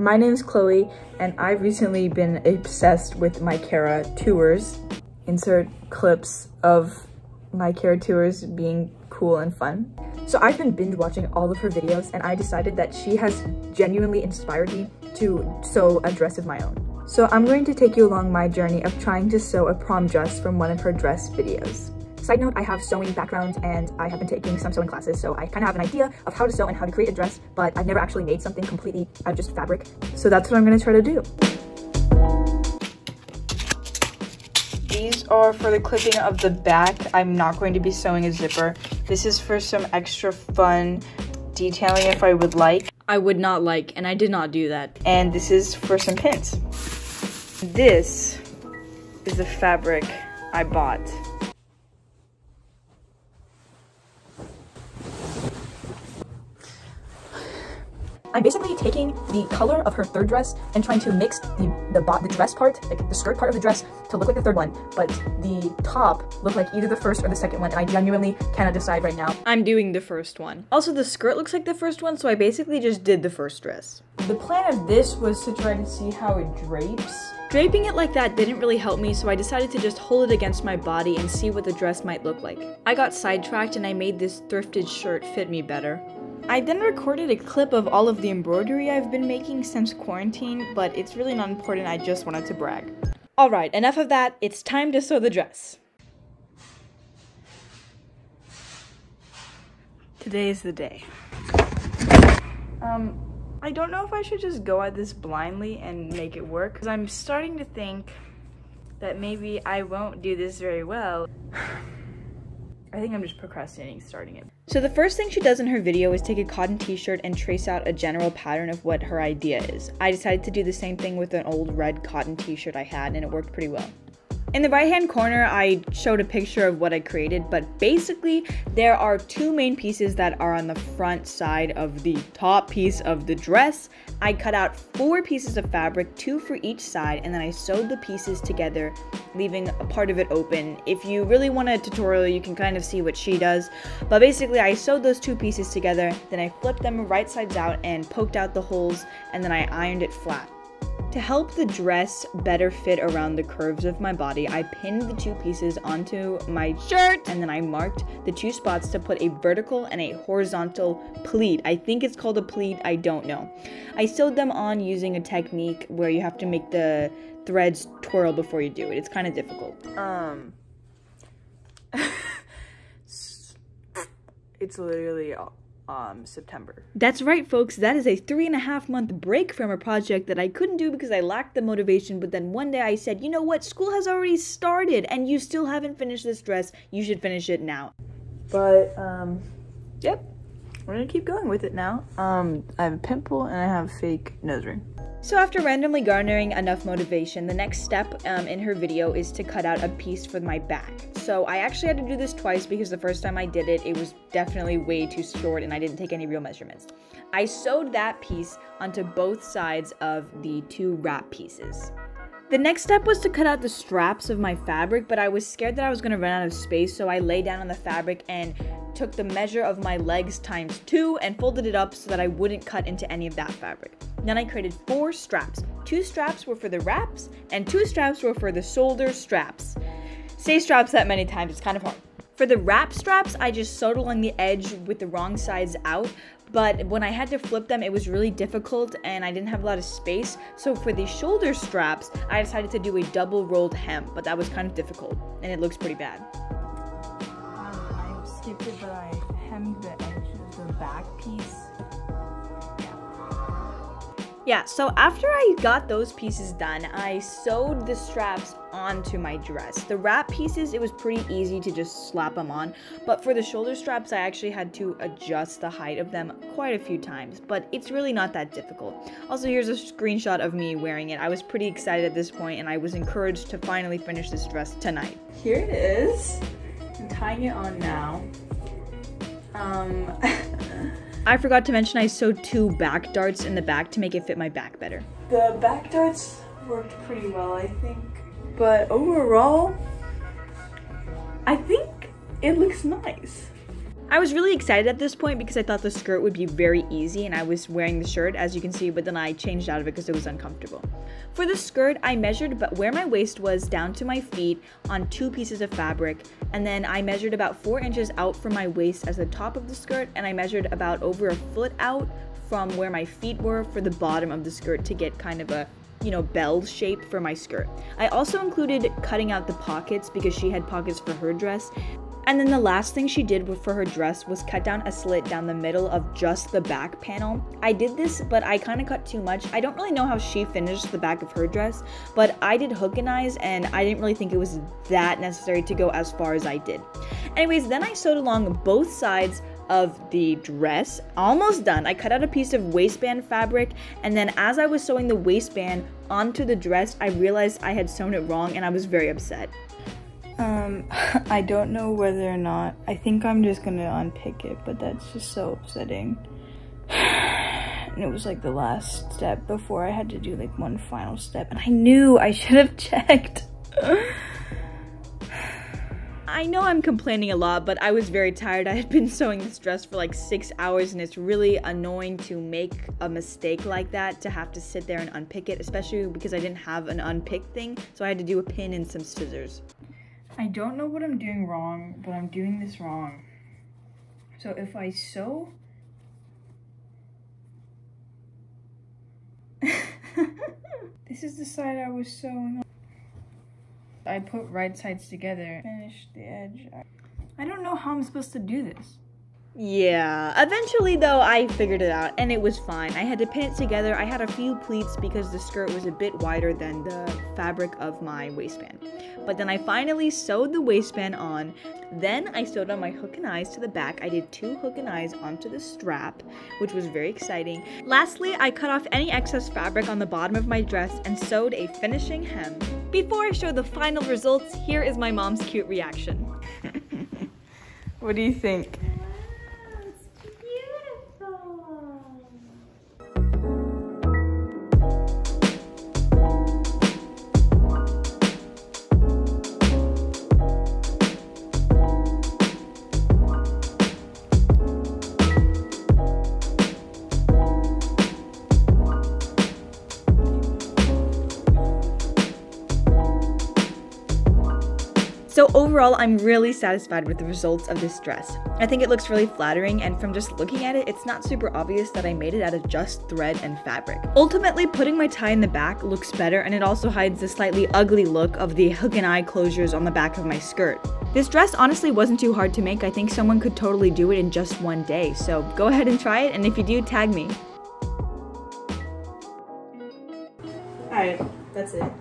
My name's Chloe, and I've recently been obsessed with Micarah Tewers. Insert clips of Micarah Tewers being cool and fun. So I've been binge watching all of her videos, and I decided that she has genuinely inspired me to sew a dress of my own. So I'm going to take you along my journey of trying to sew a prom dress from one of her dress videos. Side note, I have sewing background and I have been taking some sewing classes, so I kind of have an idea of how to sew and how to create a dress, but I've never actually made something completely out of just fabric. So that's what I'm going to try to do. These are for the clipping of the back. I'm not going to be sewing a zipper. This is for some extra fun detailing if I would like. I would not like, and I did not do that. And this is for some pins. This is the fabric I bought. I'm basically taking the color of her third dress and trying to mix the dress part, like the skirt part of the dress, to look like the third one, but the top looked like either the first or the second one, and I genuinely cannot decide right now. I'm doing the first one. Also, the skirt looks like the first one, so I basically just did the first dress. The plan of this was to try to see how it drapes. Draping it like that didn't really help me, so I decided to just hold it against my body and see what the dress might look like. I got sidetracked and I made this thrifted shirt fit me better. I then recorded a clip of all of the embroidery I've been making since quarantine, but it's really not important, I just wanted to brag. Alright, enough of that, it's time to sew the dress. Today is the day. I don't know if I should just go at this blindly and make it work, because I'm starting to think that maybe I won't do this very well. I think I'm just procrastinating starting it. So the first thing she does in her video is take a cotton t-shirt and trace out a general pattern of what her idea is. I decided to do the same thing with an old red cotton t-shirt I had, and it worked pretty well. In the right-hand corner, I showed a picture of what I created, but basically, there are two main pieces that are on the front side of the top piece of the dress. I cut out 4 pieces of fabric, 2 for each side, and then I sewed the pieces together, leaving a part of it open. If you really want a tutorial, you can kind of see what she does, but basically, I sewed those 2 pieces together, then I flipped them right sides out and poked out the holes, and then I ironed it flat. To help the dress better fit around the curves of my body, I pinned the 2 pieces onto my shirt, and then I marked the 2 spots to put a vertical and a horizontal pleat. I think it's called a pleat, I don't know. I sewed them on using a technique where you have to make the threads twirl before you do it. It's kind of difficult. It's literally September. That's right, folks. That is a 3.5-month break from a project that I couldn't do because I lacked the motivation, but then one day I said, you know what, school has already started and you still haven't finished this dress. You should finish it now. But, yep. We're gonna keep going with it now. I have a pimple and I have a fake nose ring. So after randomly garnering enough motivation, the next step in her video is to cut out a piece for my back. So I actually had to do this twice because the first time I did it, it was definitely way too short and I didn't take any real measurements. I sewed that piece onto both sides of the 2 wrap pieces. The next step was to cut out the straps of my fabric, but I was scared that I was going to run out of space, so I lay down on the fabric and took the measure of my legs times 2 and folded it up so that I wouldn't cut into any of that fabric. Then I created 4 straps. 2 straps were for the wraps, and 2 straps were for the shoulder straps. Say straps that many times, it's kind of hard. For the wrap straps, I just sewed along the edge with the wrong sides out, but when I had to flip them, it was really difficult and I didn't have a lot of space. So for the shoulder straps, I decided to do a double rolled hem, but that was kind of difficult and it looks pretty bad. I skipped it, but I hemmed the edge of the back piece. Yeah, so after I got those pieces done, I sewed the straps onto my dress. The wrap pieces, it was pretty easy to just slap them on, but for the shoulder straps, I actually had to adjust the height of them quite a few times, but it's really not that difficult. Also, here's a screenshot of me wearing it. I was pretty excited at this point, and I was encouraged to finally finish this dress tonight. Here it is. I'm tying it on now. I forgot to mention I sewed 2 back darts in the back to make it fit my back better. The back darts worked pretty well, I think. But overall, I think it looks nice. I was really excited at this point because I thought the skirt would be very easy and I was wearing the shirt, as you can see, but then I changed out of it because it was uncomfortable. For the skirt, I measured where my waist was down to my feet on 2 pieces of fabric, and then I measured about 4 inches out from my waist as the top of the skirt, and I measured about over a foot out from where my feet were for the bottom of the skirt to get kind of a, you know, bell shape for my skirt. I also included cutting out the pockets because she had pockets for her dress. And then the last thing she did for her dress was cut down a slit down the middle of just the back panel. I did this, but I kind of cut too much. I don't really know how she finished the back of her dress, but I did hook and eyes and I didn't really think it was that necessary to go as far as I did. Anyways, then I sewed along both sides of the dress. Almost done. I cut out a piece of waistband fabric, and then as I was sewing the waistband onto the dress, I realized I had sewn it wrong and I was very upset. I don't know whether or not, I think I'm just gonna unpick it, but that's just so upsetting. And it was like the last step before I had to do like one final step, and I knew I should have checked. I know I'm complaining a lot, but I was very tired. I had been sewing this dress for like 6 hours, and it's really annoying to make a mistake like that, to have to sit there and unpick it, especially because I didn't have an unpick thing, so I had to do a pin and some scissors. I don't know what I'm doing wrong, but I'm doing this wrong. So if I sew... This is the side I was sewing on. I put right sides together. Finish the edge. I don't know how I'm supposed to do this. Yeah, eventually though I figured it out and it was fine. I had to pin it together. I had a few pleats because the skirt was a bit wider than the fabric of my waistband. But then I finally sewed the waistband on. Then I sewed on my hook and eyes to the back. I did 2 hook and eyes onto the strap, which was very exciting. Lastly, I cut off any excess fabric on the bottom of my dress and sewed a finishing hem. Before I show the final results, here is my mom's cute reaction. What do you think? So overall, I'm really satisfied with the results of this dress. I think it looks really flattering, and from just looking at it, it's not super obvious that I made it out of just thread and fabric. Ultimately, putting my tie in the back looks better, and it also hides the slightly ugly look of the hook and eye closures on the back of my skirt. This dress honestly wasn't too hard to make. I think someone could totally do it in just one day, so go ahead and try it, and if you do, tag me. Alright, that's it.